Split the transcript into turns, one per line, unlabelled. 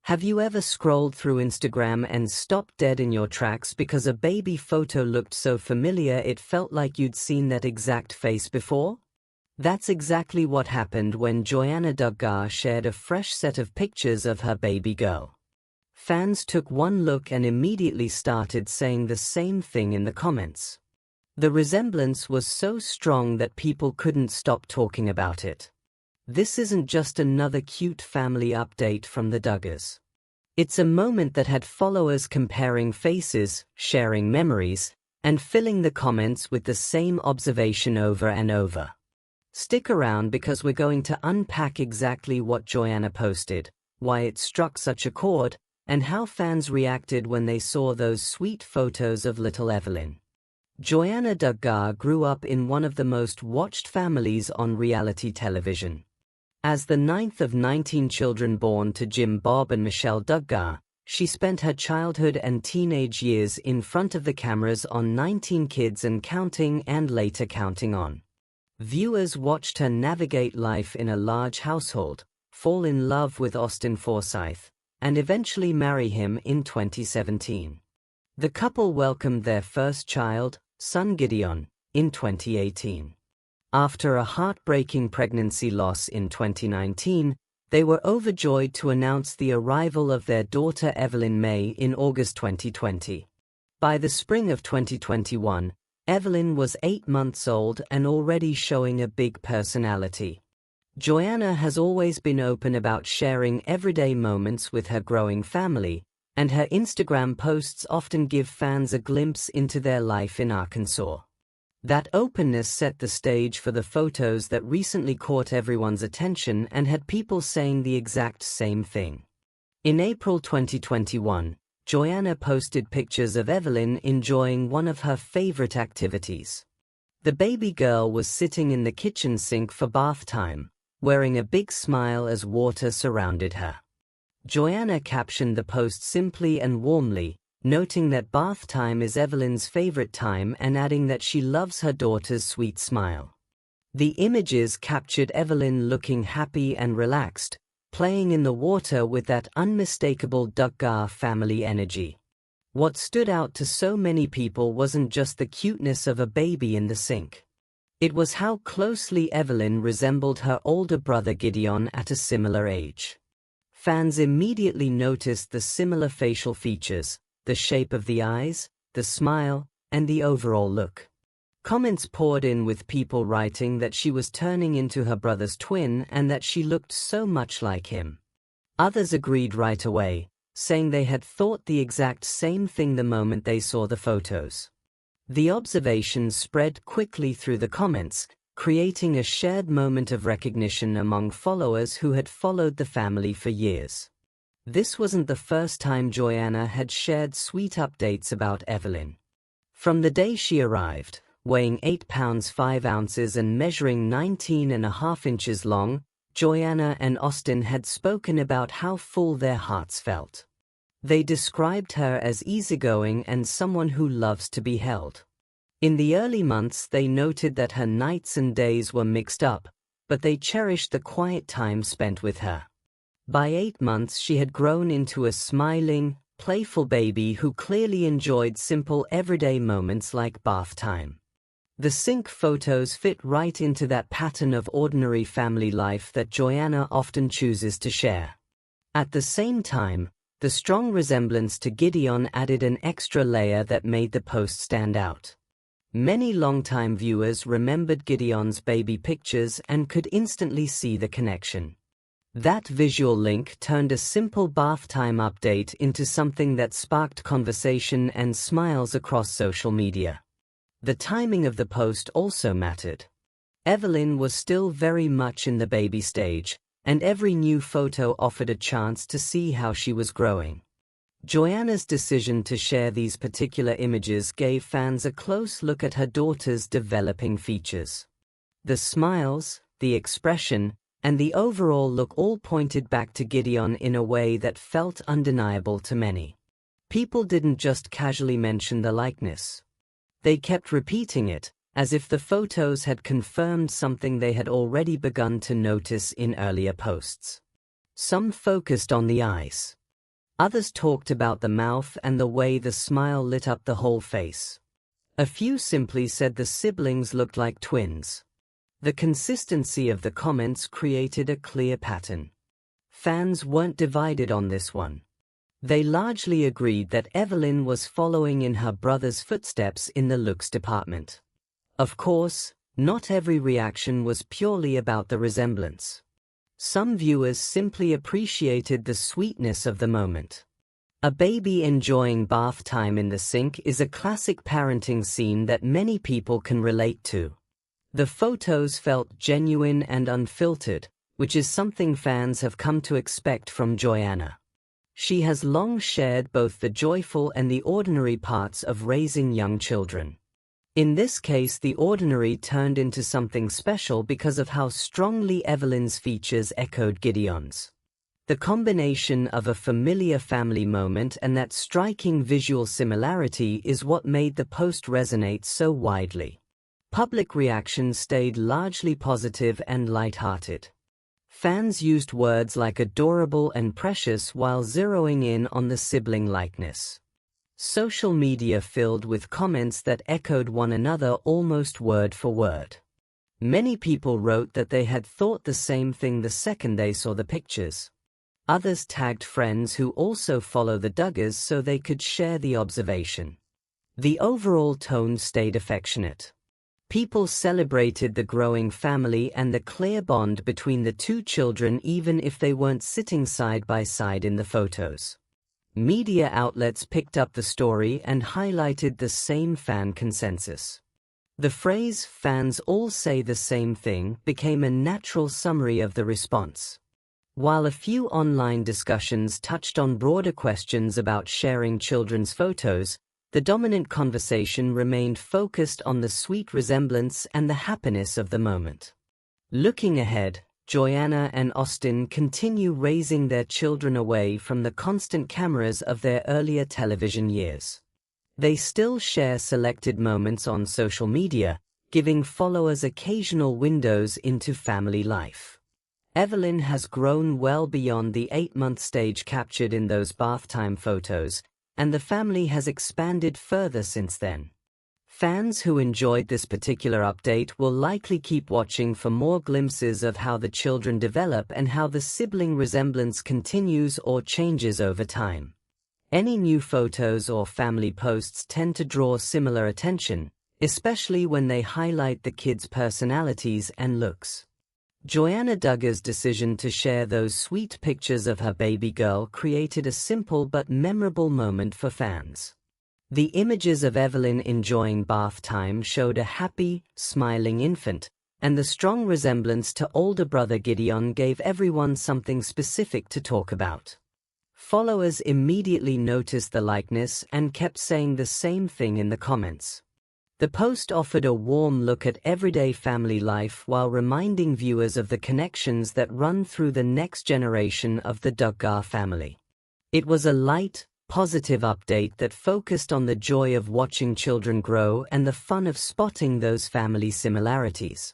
Have you ever scrolled through Instagram and stopped dead in your tracks because a baby photo looked so familiar it felt like you'd seen that exact face before? That's exactly what happened when Joanna Duggar shared a fresh set of pictures of her baby girl. Fans took one look and immediately started saying the same thing in the comments. The resemblance was so strong that people couldn't stop talking about it. This isn't just another cute family update from the Duggars. It's a moment that had followers comparing faces, sharing memories, and filling the comments with the same observation over and over. Stick around because we're going to unpack exactly what Joanna posted, why it struck such a chord, and how fans reacted when they saw those sweet photos of little Evelyn. Joanna Duggar grew up in one of the most watched families on reality television. As the ninth of 19 children born to Jim Bob and Michelle Duggar, she spent her childhood and teenage years in front of the cameras on 19 Kids and Counting and later Counting On. Viewers watched her navigate life in a large household, fall in love with Austin Forsyth, and eventually marry him in 2017. The couple welcomed their first child, son Gideon, in 2018. After a heartbreaking pregnancy loss in 2019, they were overjoyed to announce the arrival of their daughter Evelyn May in August 2020. By the spring of 2021, Evelyn was 8 months old and already showing a big personality. Joanna has always been open about sharing everyday moments with her growing family, and her Instagram posts often give fans a glimpse into their life in Arkansas. That openness set the stage for the photos that recently caught everyone's attention and had people saying the exact same thing. In April 2021, Joanna posted pictures of Evelyn enjoying one of her favorite activities. The baby girl was sitting in the kitchen sink for bath time, wearing a big smile as water surrounded her. Joanna captioned the post simply and warmly, noting that bath time is Evelyn's favorite time and adding that she loves her daughter's sweet smile. The images captured Evelyn looking happy and relaxed, playing in the water with that unmistakable Duggar family energy. What stood out to so many people wasn't just the cuteness of a baby in the sink. It was how closely Evelyn resembled her older brother Gideon at a similar age. Fans immediately noticed the similar facial features, the shape of the eyes, the smile, and the overall look. Comments poured in with people writing that she was turning into her brother's twin and that she looked so much like him. Others agreed right away, saying they had thought the exact same thing the moment they saw the photos. The observations spread quickly through the comments, creating a shared moment of recognition among followers who had followed the family for years. This wasn't the first time Joanna had shared sweet updates about Evelyn. From the day she arrived, weighing 8 pounds 5 ounces and measuring 19.5 inches long, Joanna and Austin had spoken about how full their hearts felt. They described her as easygoing and someone who loves to be held. In the early months they noted that her nights and days were mixed up, but they cherished the quiet time spent with her. By 8 months she had grown into a smiling, playful baby who clearly enjoyed simple everyday moments like bath time. The sink photos fit right into that pattern of ordinary family life that Joanna often chooses to share. At the same time, the strong resemblance to Gideon added an extra layer that made the post stand out. Many longtime viewers remembered Gideon's baby pictures and could instantly see the connection. That visual link turned a simple bath time update into something that sparked conversation and smiles across social media. The timing of the post also mattered. Evelyn was still very much in the baby stage, and every new photo offered a chance to see how she was growing. Joanna's decision to share these particular images gave fans a close look at her daughter's developing features. The smiles, the expression, and the overall look all pointed back to Gideon in a way that felt undeniable to many. People didn't just casually mention the likeness. They kept repeating it, as if the photos had confirmed something they had already begun to notice in earlier posts. Some focused on the eyes. Others talked about the mouth and the way the smile lit up the whole face. A few simply said the siblings looked like twins. The consistency of the comments created a clear pattern. Fans weren't divided on this one. They largely agreed that Evelyn was following in her brother's footsteps in the looks department. Of course, not every reaction was purely about the resemblance. Some viewers simply appreciated the sweetness of the moment. A baby enjoying bath time in the sink is a classic parenting scene that many people can relate to. The photos felt genuine and unfiltered, which is something fans have come to expect from Joanna. She has long shared both the joyful and the ordinary parts of raising young children. In this case, the ordinary turned into something special because of how strongly Evelyn's features echoed Gideon's. The combination of a familiar family moment and that striking visual similarity is what made the post resonate so widely. Public reaction stayed largely positive and light-hearted. Fans used words like adorable and precious while zeroing in on the sibling likeness. Social media filled with comments that echoed one another almost word for word. Many people wrote that they had thought the same thing the second they saw the pictures. Others tagged friends who also follow the Duggars so they could share the observation. The overall tone stayed affectionate. People celebrated the growing family and the clear bond between the two children even if they weren't sitting side by side in the photos. Media outlets picked up the story and highlighted the same fan consensus. The phrase "fans all say the same thing" became a natural summary of the response. While a few online discussions touched on broader questions about sharing children's photos, the dominant conversation remained focused on the sweet resemblance and the happiness of the moment. Looking ahead, Joanna and Austin continue raising their children away from the constant cameras of their earlier television years. They still share selected moments on social media, giving followers occasional windows into family life. Evelyn has grown well beyond the 8-month stage captured in those bath time photos, and the family has expanded further since then. Fans who enjoyed this particular update will likely keep watching for more glimpses of how the children develop and how the sibling resemblance continues or changes over time. Any new photos or family posts tend to draw similar attention, especially when they highlight the kids' personalities and looks. Joanna Duggar's decision to share those sweet pictures of her baby girl created a simple but memorable moment for fans. The images of Evelyn enjoying bath time showed a happy, smiling infant, and the strong resemblance to older brother Gideon gave everyone something specific to talk about. Followers immediately noticed the likeness and kept saying the same thing in the comments. The post offered a warm look at everyday family life while reminding viewers of the connections that run through the next generation of the Duggar family. It was a light, positive update that focused on the joy of watching children grow and the fun of spotting those family similarities.